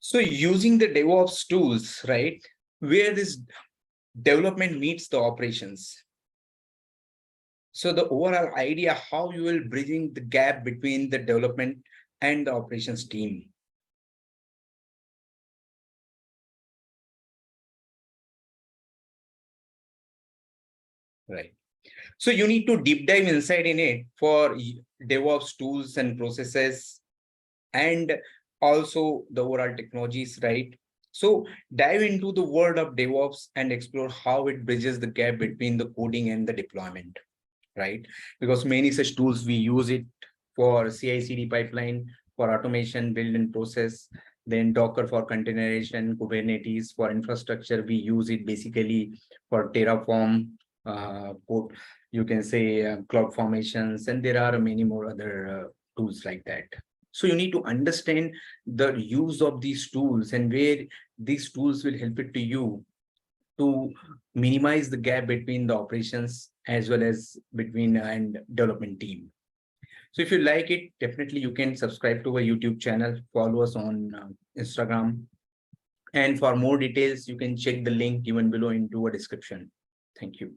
So using the DevOps tools, right, where this development meets the operations. So the overall idea, how you will bridging the gap between the development and the operations team. Right. So you need to deep dive inside in it for DevOps tools and processes and also the overall technologies, right? So dive into the world of DevOps and explore how it bridges the gap between the coding and the deployment, right? Because many such tools, we use it for CI/CD pipeline, for automation, build and process, then Docker for containerization, Kubernetes for infrastructure. We use it basically for Terraform, you can say cloud formations, and there are many more other tools like that. So you need to understand the use of these tools and where these tools will help it to you to minimize the gap between the operations as well as between and development team. So if you like it, definitely you can subscribe to our YouTube channel, follow us on Instagram. And for more details, you can check the link given below into a description. Thank you.